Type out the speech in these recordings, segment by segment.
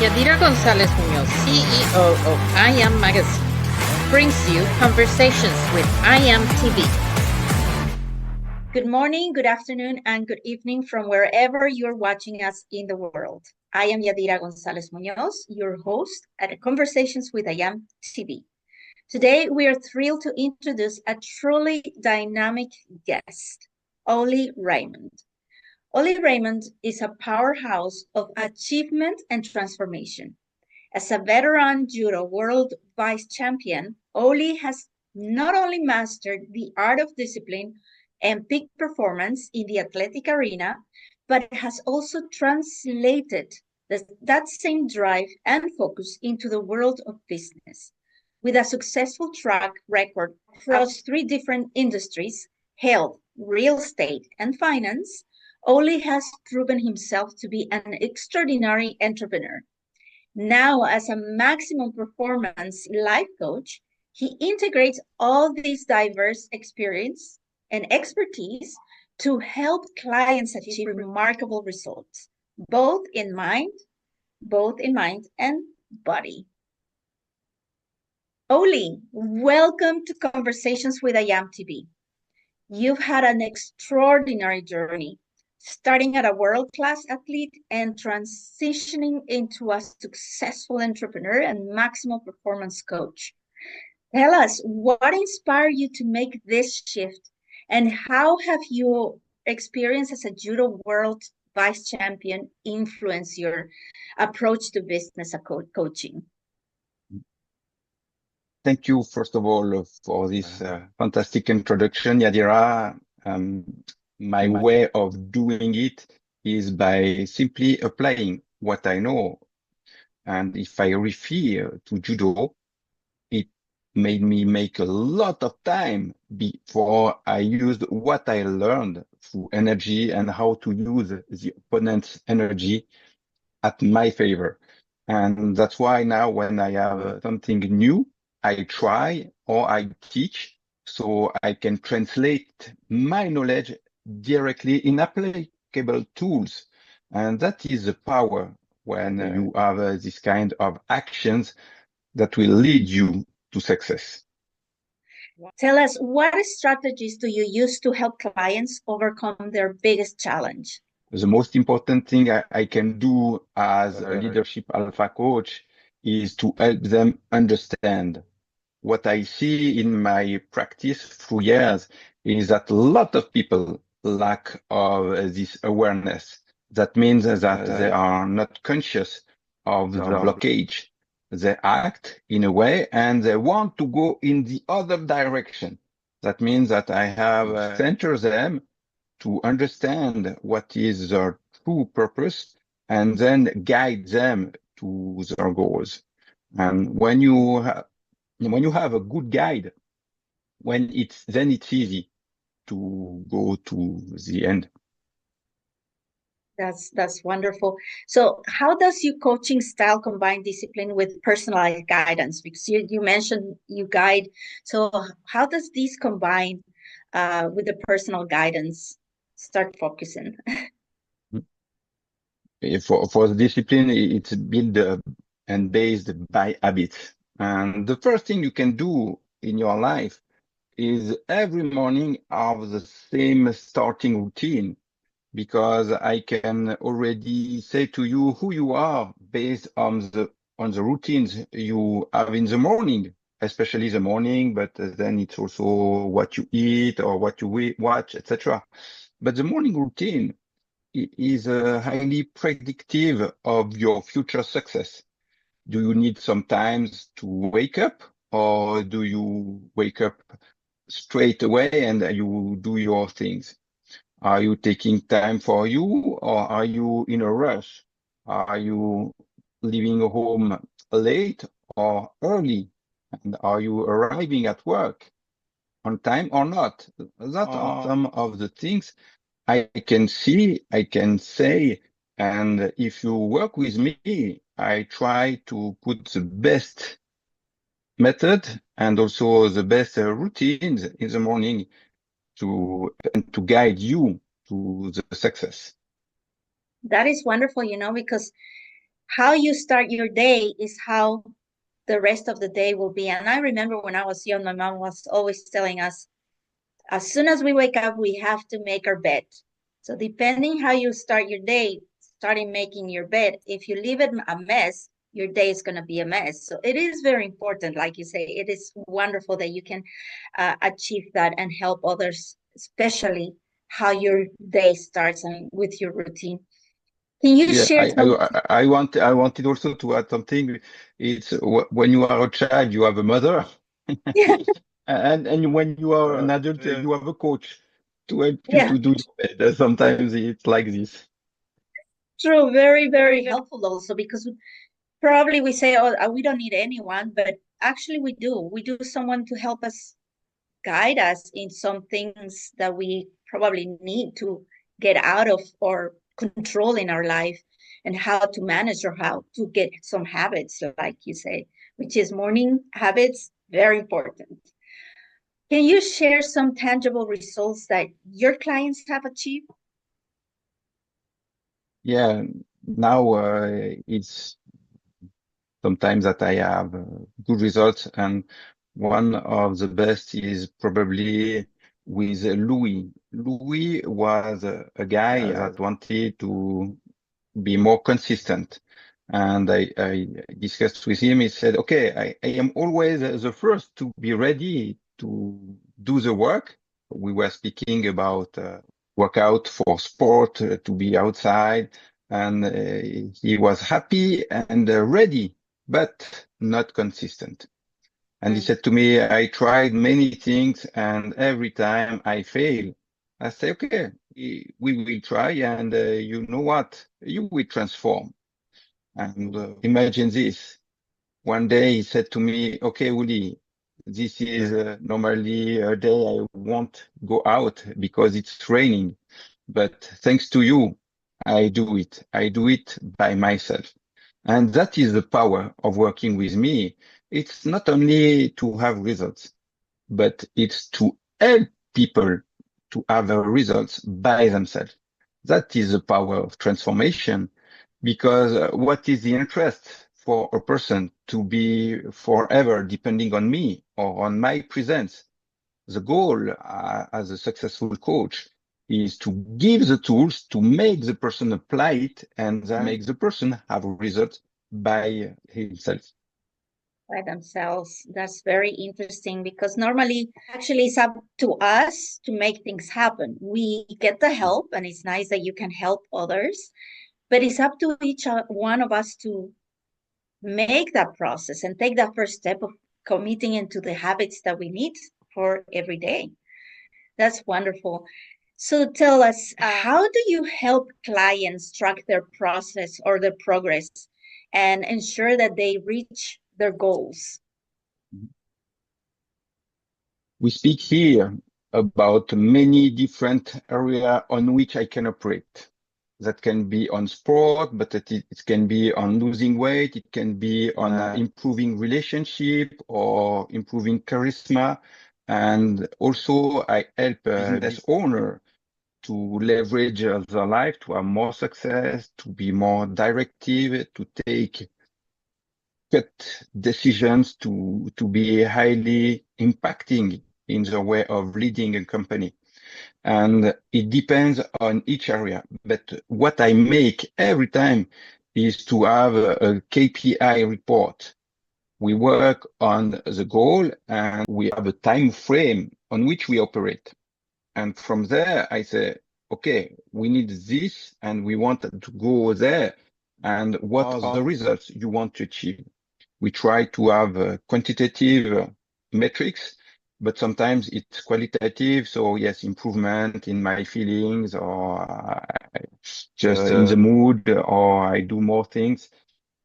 Yadira Gonzalez Munoz, CEO of I Am Magazine, brings you conversations with I Am TV. Good morning, good afternoon, and good evening from wherever you're watching us in the world. I am Yadira Gonzalez Munoz, your host at Conversations with I Am TV. Today, we are thrilled to introduce a truly dynamic guest, Ouly Reymond. Ouly Reymond is a powerhouse of achievement and transformation. As a veteran judo world vice champion, Ouly has not only mastered the art of discipline and peak performance in the athletic arena, but has also translated that same drive and focus into the world of business. With a successful track record across 3 different industries, health, real estate, and finance, Ouly has proven himself to be an extraordinary entrepreneur. Now, as a maximum performance life coach, he integrates all these diverse experience and expertise to help clients achieve remarkable results, both in mind and body. Ouly, welcome to Conversations with I Am TV. You've had an extraordinary journey, starting at a world-class athlete and transitioning into a successful entrepreneur and maximal performance coach. Tell us, what inspired you to make this shift, and how have your experience as a judo world vice champion influenced your approach to business coaching? Thank you, first of all, for this fantastic introduction, Yadira. My way of doing it is by simply applying what I know. And if I refer to judo, it made me make a lot of time before I used what I learned through energy and how to use the opponent's energy at my favor. And that's why now when I have something new, I try or I teach so I can translate my knowledge directly in applicable tools. And that is the power when you have this kind of actions that will lead you to success. Tell us, what strategies do you use to help clients overcome their biggest challenge? The most important thing I can do as a leadership alpha coach is to help them understand. What I see in my practice through years is that a lot of people lack of this awareness. That means that they are not conscious of the blockage. They act in a way and they want to go in the other direction. That means that I have center them to understand what is their true purpose and then guide them to their goals. And when you have a good guide, then it's easy to go to the end. That's wonderful. So how does your coaching style combine discipline with personalized guidance? Because you mentioned you guide. So how does these combine with the personal guidance? Start focusing. For the discipline, it's built and based by habits. And the first thing you can do in your life is every morning have the same starting routine, because I can already say to you who you are based on the routines you have in the morning, especially the morning, but then it's also what you eat or what you watch, etc. But the morning routine is highly predictive of your future success. Do you need some time to wake up, or do you wake up straight away and you do your things? Are you taking time for you, or are you in a rush? Are you leaving home late or early? And are you arriving at work on time or not? That are some of the things I can see, I can say, and if you work with me, I try to put the best method and also the best routines in the morning to guide you to the success. That is wonderful, because how you start your day is how the rest of the day will be. And I remember when I was young, my mom was always telling us, as soon as we wake up, we have to make our bed. So depending how you start your day, starting making your bed, if you leave it a mess, your day is going to be a mess. So it is very important, like you say, it is wonderful that you can achieve that and help others, especially how your day starts and with your routine. Can you Yeah, share some? I wanted also to add something. It's when you are a child, you have a mother, Yeah, and when you are an adult, you have a coach to help you yeah, to do your bed. Sometimes it's like this. true. Very, very helpful also because probably we say, oh, we don't need anyone, but actually we do. We do someone to help us guide us in some things that we probably need to get out of or control in our life and how to manage or how to get some habits, like you say, which is morning habits, very important. Can you share some tangible results that your clients have achieved? Yeah, now it's sometimes that I have good results, and one of the best is probably with Louis. Louis was a guy that wanted to be more consistent. And I discussed with him. He said, okay, I am always the first to be ready to do the work. We were speaking about workout for sport, to be outside. And he was happy and ready, but not consistent. And he Mm. said to me, I tried many things and every time I fail. I say, okay, we will try. And you know what? You will transform. And imagine this. One day he said to me, okay, Uli, this is normally a day I won't go out because it's raining. But thanks to you, I do it. I do it by myself. And that is the power of working with me. It's not only to have results, but it's to help people to have results by themselves. That is the power of transformation, because what is the interest for a person to be forever depending on me or on my presence? The goal as a successful coach is to give the tools to make the person apply it and then make the person have results by himself. By themselves. That's very interesting because normally, actually, it's up to us to make things happen. We get the help, and it's nice that you can help others, but it's up to each one of us to make that process and take that first step of committing into the habits that we need for every day. That's wonderful. So tell us, how do you help clients track their process or their progress and ensure that they reach their goals? We speak here about many different areas on which I can operate. That can be on sport, but it can be on losing weight. It can be on improving relationship or improving charisma. And also I help business owner to leverage their life, to have more success, to be more directive, to take cut decisions, to be highly impacting in the way of leading a company. And it depends on each area. But what I make every time is to have a KPI report. We work on the goal and we have a time frame on which we operate. And from there, I say, okay, we need this and we want to go there. And what are the results you want to achieve? We try to have quantitative metrics, but sometimes it's qualitative. So yes, improvement in my feelings or just in the mood or I do more things.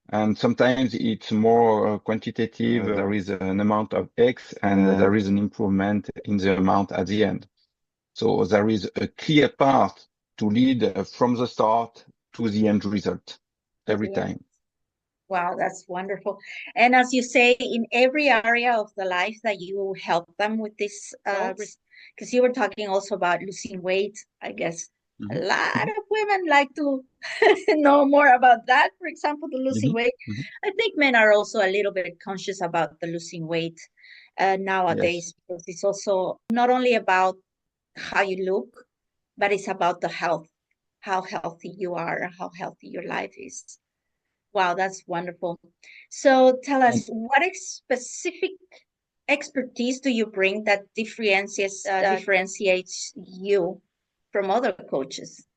And sometimes it's more quantitative. There is an amount of X and there is an improvement in the amount at the end. So there is a clear path to lead from the start to the end result every Yeah. time. Wow, that's wonderful. And as you say, in every area of the life that you help them with this, because you were talking also about losing weight, I guess. A Mhm. lot Mhm. of women like to know more about that. For example, the losing Mhm. weight. Mhm. I think men are also a little bit conscious about the losing weight Yes. nowadays, because it's also not only about how you look, but it's about the health, how healthy you are, how healthy your life is. Wow, that's wonderful. So tell And us, what specific expertise do you bring that differentiates you from other coaches,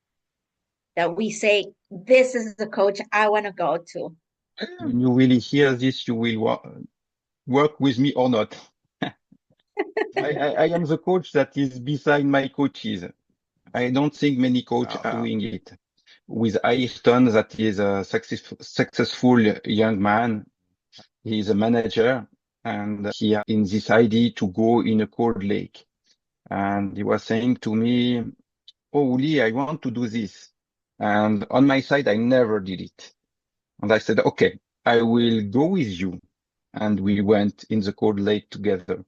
that we say, this is the coach I want to go to? when you really hear this, you will work with me or not. I am the coach that is beside my coaches. I don't think many coaches are Wow. doing it. With Ayrton, that is a successful young man. He is a manager and he had in this idea to go in a cold lake. And he was saying to me, "Oh, Uli, I want to do this." And on my side, I never did it. And I said, "Okay, I will go with you." And we went in the cold lake together.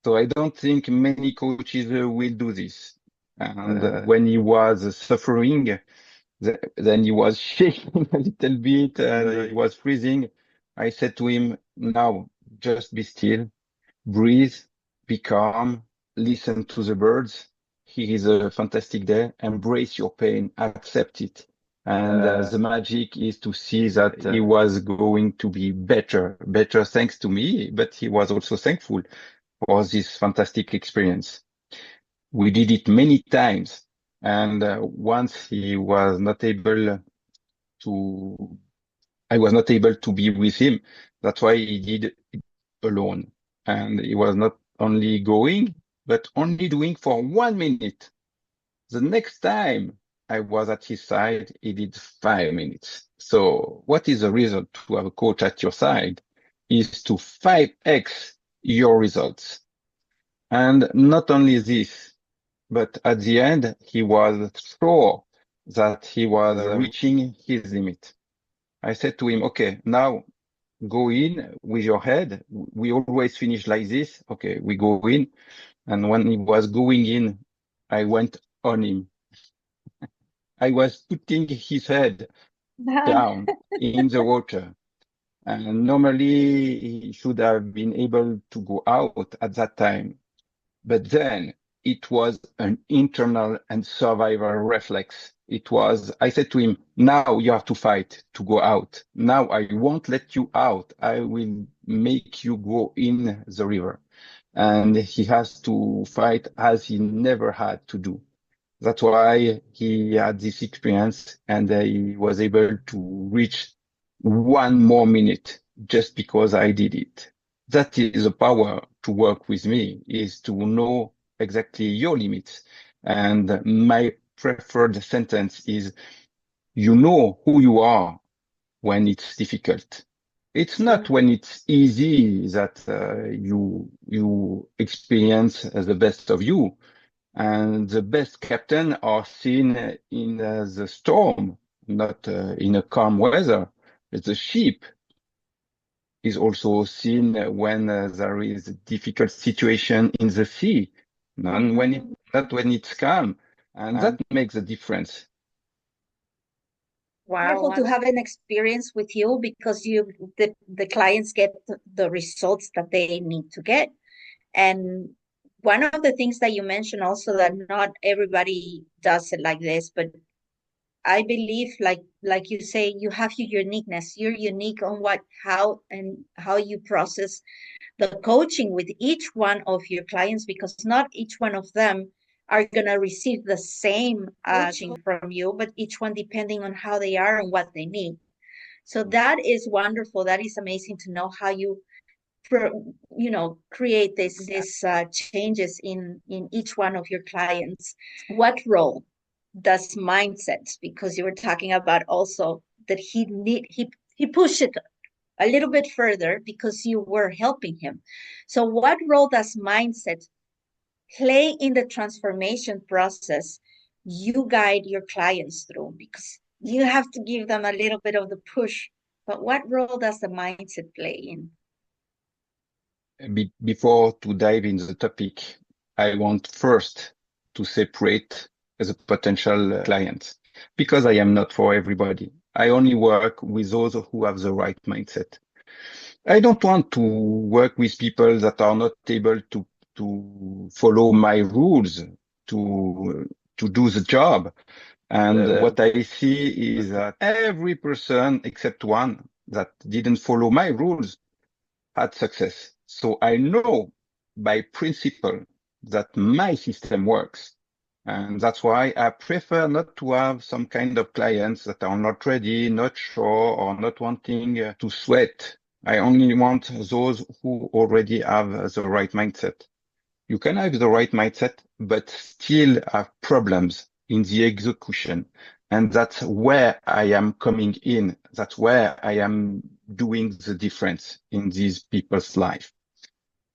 So I don't think many coaches will do this. And when he was suffering, then he was shaking a little bit and he was freezing. I said to him, now just be still, breathe, be calm, listen to the birds. Here is a fantastic day. Embrace your pain, accept it. And the magic is to see that he was going to be better thanks to me, but he was also thankful for this fantastic experience. We did it many times. And once he was not able to, I was not able to be with him. That's why he did it alone. And he was not only going, but only doing for 1 minute. The next time I was at his side, he did 5 minutes. So what is the result to have a coach at your side is to 5x your results. And not only this, but at the end, he was sure that he was reaching his limit. I said to him, okay, now go in with your head. We always finish like this. Okay, we go in. And when he was going in, I went on him. I was putting his head down in the water. And normally he should have been able to go out at that time. But then it was an internal and survival reflex. It was, I said to him, now you have to fight to go out. Now I won't let you out. I will make you go in the river. And he has to fight as he never had to do. That's why he had this experience and he was able to reach 1 more minute just because I did it. That is the power to work with me, is to know exactly your limits. And my preferred sentence is, you know who you are when it's difficult. It's not when it's easy that you experience the best of you. And the best captain are seen in the storm, not in a calm weather. The ship is also seen when there is a difficult situation in the sea, not when it's calm. And that makes a difference. Wow, wonderful to have an experience with you, because the clients get the results that they need to get. And one of the things that you mentioned also, that not everybody does it like this, but I believe, like you say, you have your uniqueness. You're unique on how you process the coaching with each one of your clients, because not each one of them are going to receive the same coaching from you, but each one depending on how they are and what they need. So that is wonderful. That is amazing to know how you create this changes in each one of your clients. What role does mindset, because you were talking about also that he pushed it a little bit further because you were helping him. So what role does mindset play in the transformation process you guide your clients through? Because you have to give them a little bit of the push, but what role does the mindset play in? Before to dive into the topic, I want first to separate as a potential client because I am not for everybody. I only work with those who have the right mindset. I don't want to work with people that are not able to follow my rules to do the job. And what I see is that every person except one that didn't follow my rules had success. So I know by principle that my system works. And that's why I prefer not to have some kind of clients that are not ready, not sure, or not wanting to sweat. I only want those who already have the right mindset. You can have the right mindset, but still have problems in the execution. And that's where I am coming in. That's where I am doing the difference in these people's life.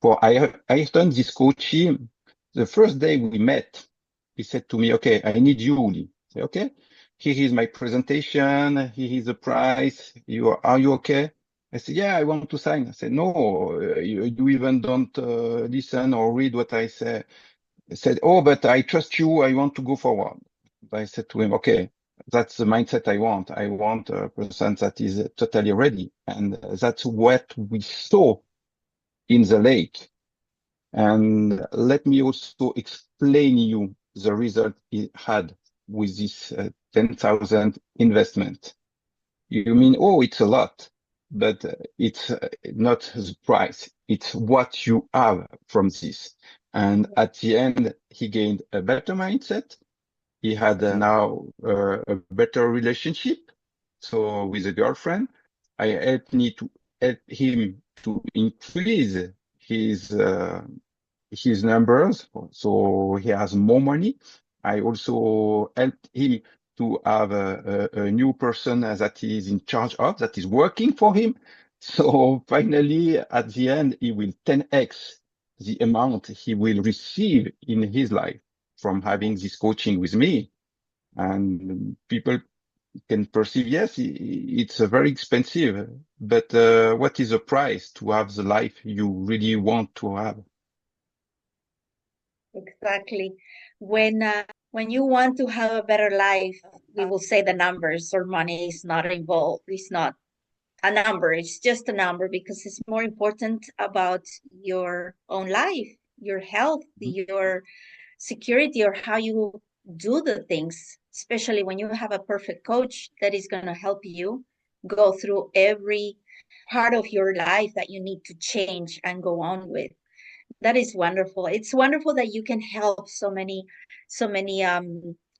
For I done this coaching. The first day we met, he said to me, okay, I need you, Ouly. I say, okay, here is my presentation. Here is the price. Are you okay? I said, yeah, I want to sign. I said, no, you even don't listen or read what I say. He said, oh, but I trust you. I want to go forward. I said to him, okay, that's the mindset I want. I want a person that is totally ready. And that's what we saw in the lake. And let me also explain you the result he had with this 10,000 investment. You mean, oh, it's a lot, but it's not the price. It's what you have from this. And at the end, he gained a better mindset. He had now a better relationship. So with a girlfriend, I help him to increase his his numbers, so he has more money. I also helped him to have a new person that he is in charge of, that is working for him. So finally, at the end, he will 10x the amount he will receive in his life from having this coaching with me. And people can perceive, yes, it's very expensive, but what is the price to have the life you really want to have? Exactly. When you want to have a better life, we will say the numbers or money is not involved. It's not a number. It's just a number because it's more important about your own life, your health, your security, or how you do the things, especially when you have a perfect coach that is going to help you go through every part of your life that you need to change and go on with. That is wonderful. It's wonderful that you can help so many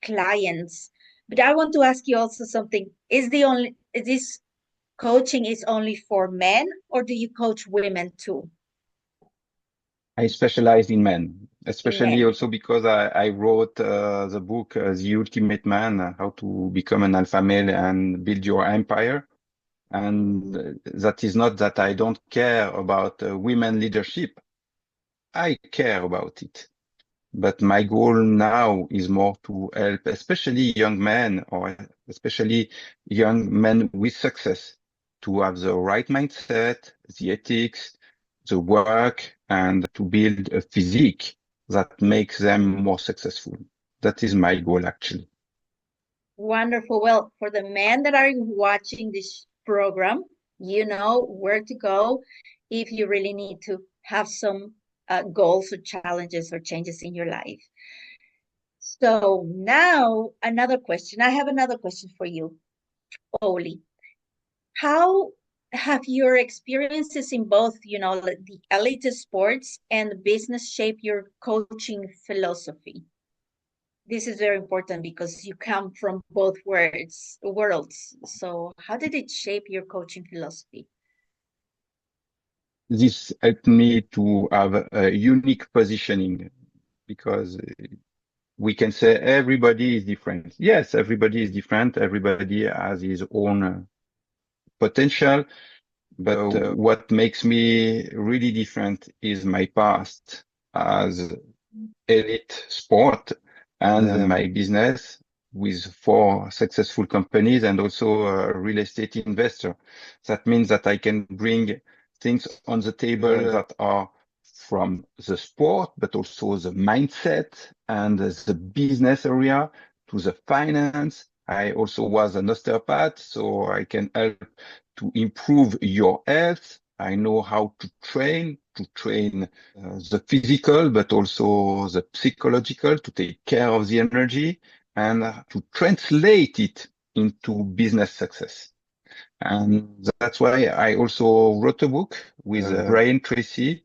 clients. But I want to ask you also something. Is this coaching is only for men, or do you coach women too? I specialize in men, In especially men. also because I wrote the book, The Ultimate Man, How to Become an Alpha Male and Build Your Empire. And that is not that I don't care about women leadership. I care about it. But my goal now is more to help, especially young men or especially young men with success to have the right mindset, the ethics, the work, and to build a physique that makes them more successful. That is my goal, actually. Wonderful. Well, for the men that are watching this program, you know where to go if you really need to have some goals or challenges or changes in your life. So now another question. I have another question for you, Oli. How have your experiences in both, the elite sports and business shape your coaching philosophy? This is very important because you come from both worlds. So how did it shape your coaching philosophy? This helped me to have a unique positioning because we can say everybody is different. Yes, everybody is different. Everybody has his own potential. But what makes me really different is my past as elite sport and my business with 4 successful companies and also a real estate investor. That means that I can bring things on the table that are from the sport, but also the mindset and the business area to the finance. I also was an osteopath, so I can help to improve your health. I know how to train the physical, but also the psychological, to take care of the energy and to translate it into business success. And that's why I also wrote a book with Brian Tracy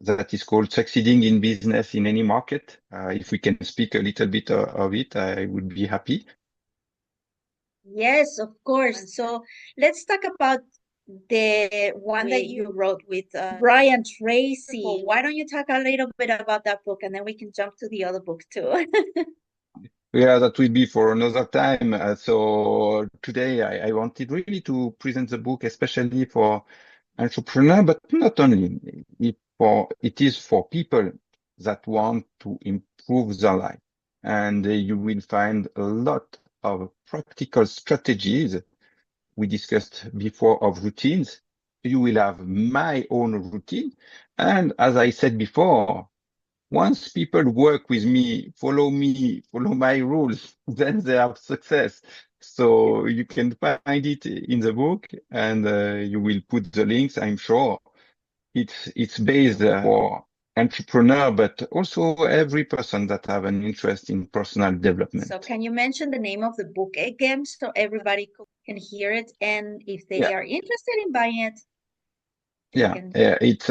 that is called Succeeding in Business in Any Market. If we can speak a little bit of it, I would be happy. Yes, of course. So let's talk about the one that you wrote with Brian Tracy. Why don't you talk a little bit about that book and then we can jump to the other book too? Yeah, that will be for another time. So today I wanted really to present the book, especially for entrepreneur, but not only. It is for people that want to improve their life. And you will find a lot of practical strategies we discussed before of routines. You will have my own routine. And as I said before, once people work with me, follow my rules, then they have success. So you can find it in the book and you will put the links, I'm sure. It's based for entrepreneur, but also every person that have an interest in personal development. So can you mention the name of the book again so everybody can hear it? And if they are interested in buying it, it's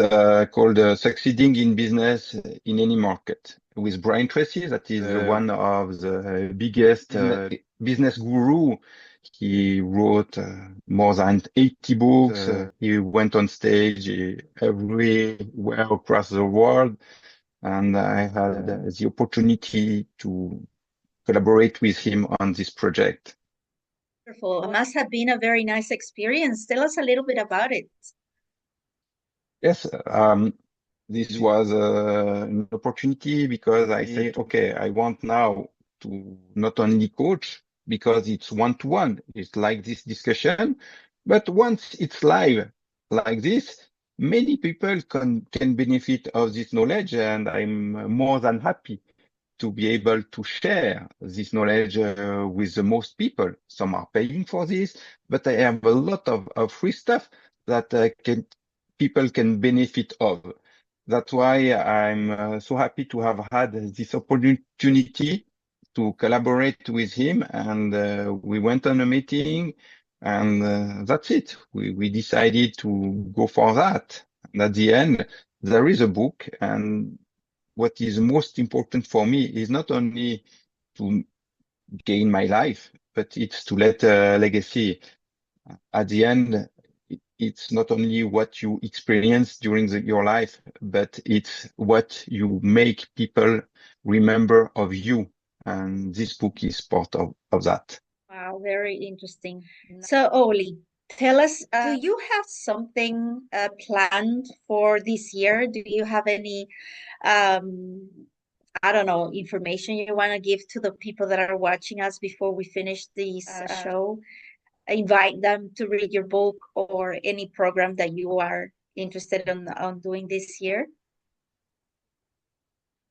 called Succeeding in Business in Any Market with Brian Tracy. That is one of the biggest business guru. He wrote more than 80 books. He went on stage everywhere across the world. And I had the opportunity to collaborate with him on this project. Wonderful. It must have been a very nice experience. Tell us a little bit about it. Yes, this was an opportunity because I said, okay, I want now to not only coach because it's one-to-one, it's like this discussion, but once it's live like this, many people can benefit of this knowledge, and I'm more than happy to be able to share this knowledge with the most people. Some are paying for this, but I have a lot of free stuff that people can benefit of. That's why I'm so happy to have had this opportunity to collaborate with him. And we went on a meeting, and that's it. We decided to go for that. And at the end, there is a book, and what is most important for me is not only to gain my life, but it's to let a legacy. At the end, it's not only what you experience during your life, but it's what you make people remember of you. And this book is part of that. Wow, very interesting. So, Ouly, tell us, do you have something planned for this year? Do you have any, I don't know, information you want to give to the people that are watching us before we finish this show? Invite them to read your book or any program that you are interested on doing this year?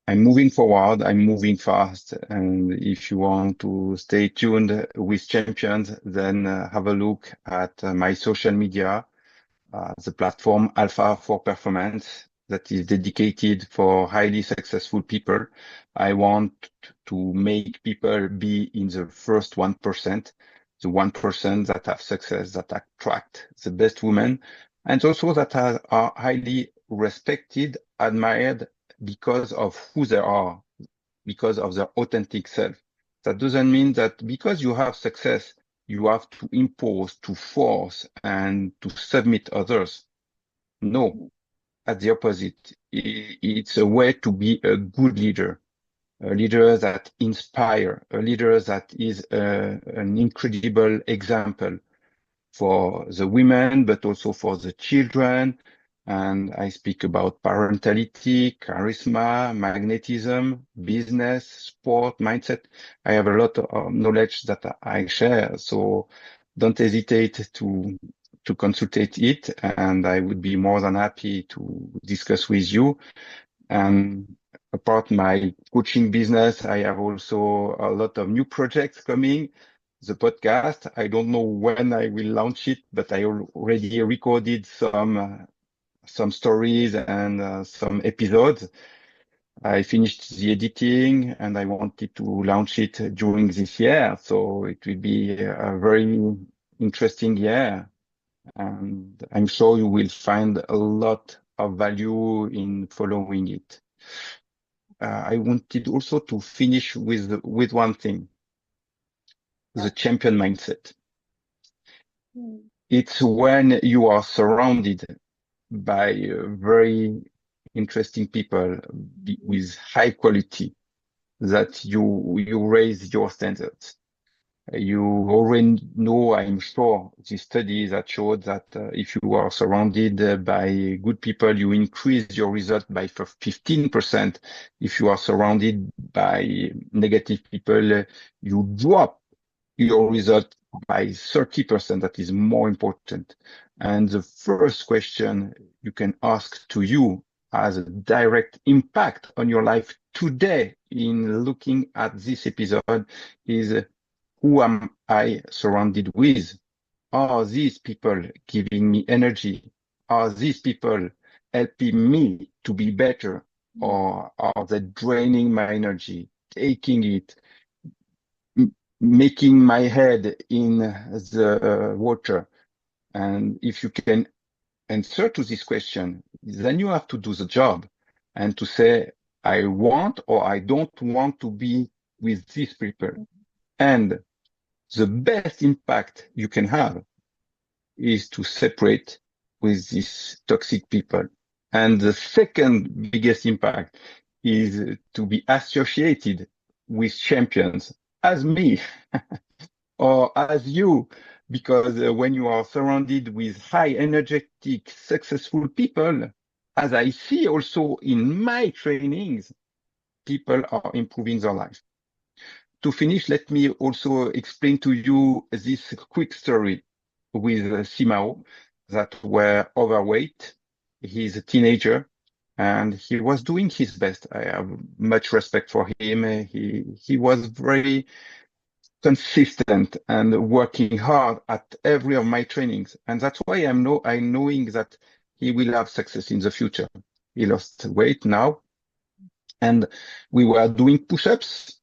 I'm moving forward. I'm moving fast. And if you want to stay tuned with champions, then have a look at my social media, the platform Alpha for Performance that is dedicated for highly successful people. I want to make people be in the first 1%, the 1% that have success, that attract the best women, and also that are highly respected, admired, because of who they are, because of their authentic self. That doesn't mean that because you have success, you have to impose, to force, and to submit others. No, at the opposite. It's a way to be a good leader, a leader that inspires, a leader that is an incredible example for the women, but also for the children. And I speak about parentality, charisma, magnetism, business, sport, mindset. I have a lot of knowledge that I share. So don't hesitate to to consultate it, and I would be more than happy to discuss with you. And apart my coaching business, I have also a lot of new projects coming. The podcast, I don't know when I will launch it, but I already recorded some stories and some episodes. I finished the editing and I wanted to launch it during this year. So it will be a very interesting year. And I'm sure you will find a lot of value in following it. I wanted also to finish with one thing, the champion mindset. It's when you are surrounded by very interesting people with high quality that you raise your standards. You already know, I'm sure, the studies that showed that if you are surrounded by good people, you increase your result by 15%. If you are surrounded by negative people, you drop your result by 30%. That is more important. And the first question you can ask to you has a direct impact on your life today in looking at this episode is, who am I surrounded with? Are these people giving me energy? Are these people helping me to be better? Or are they draining my energy, taking it, making my head in the water? And if you can answer to this question, then you have to do the job and to say, I want or I don't want to be with these people. And the best impact you can have is to separate with these toxic people. And the second biggest impact is to be associated with champions as me or as you, because when you are surrounded with high energetic, successful people, as I see also in my trainings, people are improving their life. To finish, let me also explain to you this quick story with Simao that were overweight. He's a teenager and he was doing his best. I have much respect for him. He was very consistent and working hard at every of my trainings. And that's why I'm knowing that he will have success in the future. He lost weight now and we were doing push-ups.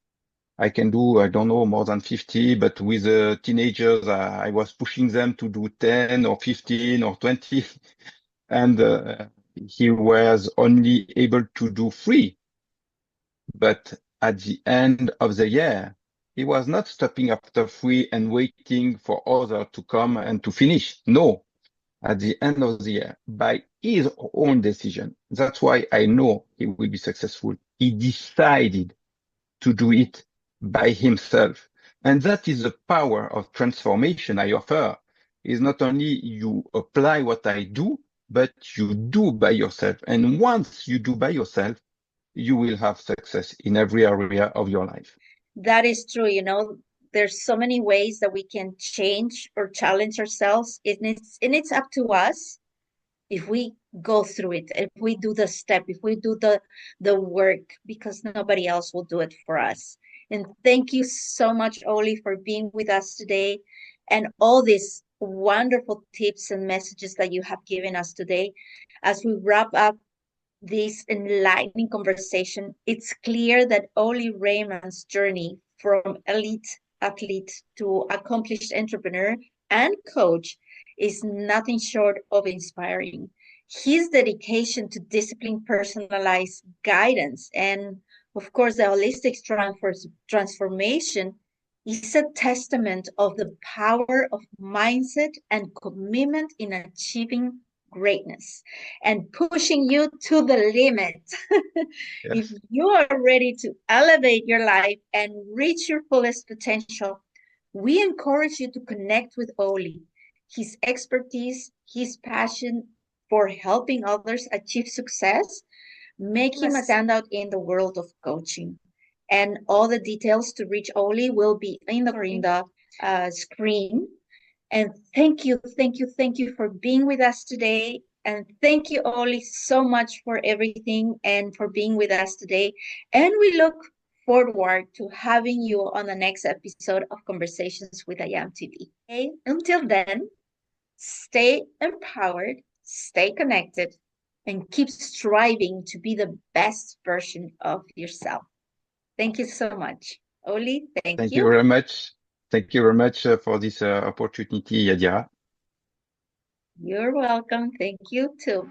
I can do, I don't know, more than 50, but with teenagers, I was pushing them to do 10 or 15 or 20. And he was only able to do 3. But at the end of the year, he was not stopping after 3 and waiting for others to come and to finish. No, at the end of the year, by his own decision. That's why I know he will be successful. He decided to do it by himself. And that is the power of transformation I offer, is not only you apply what I do, but you do by yourself. And once you do by yourself, you will have success in every area of your life. That is true. There's so many ways that we can change or challenge ourselves. And it's up to us if we go through it, if we do the step, if we do the work, because nobody else will do it for us. And thank you so much, Ouly, for being with us today and all these wonderful tips and messages that you have given us today. As we wrap up this enlightening conversation, it's clear that Ouly Reymond's journey from elite athlete to accomplished entrepreneur and coach is nothing short of inspiring. His dedication to discipline, personalized guidance, and of course, the holistic transformation is a testament of the power of mindset and commitment in achieving greatness and pushing you to the limit. If Yes. you are ready to elevate your life and reach your fullest potential, we encourage you to connect with Ouly. His expertise, his passion for helping others achieve success make him a standout in the world of coaching. And all the details to reach Ouly will be in the screen. And thank you for being with us today. And thank you, Ouly, so much for everything and for being with us today. And we look forward to having you on the next episode of Conversations with IAM TV. Okay? Until then, stay empowered, stay connected, and keep striving to be the best version of yourself. Thank you so much. Ouly, thank Thank you you. very much. Thank you very much for this opportunity, Yadira. You're welcome. Thank you too.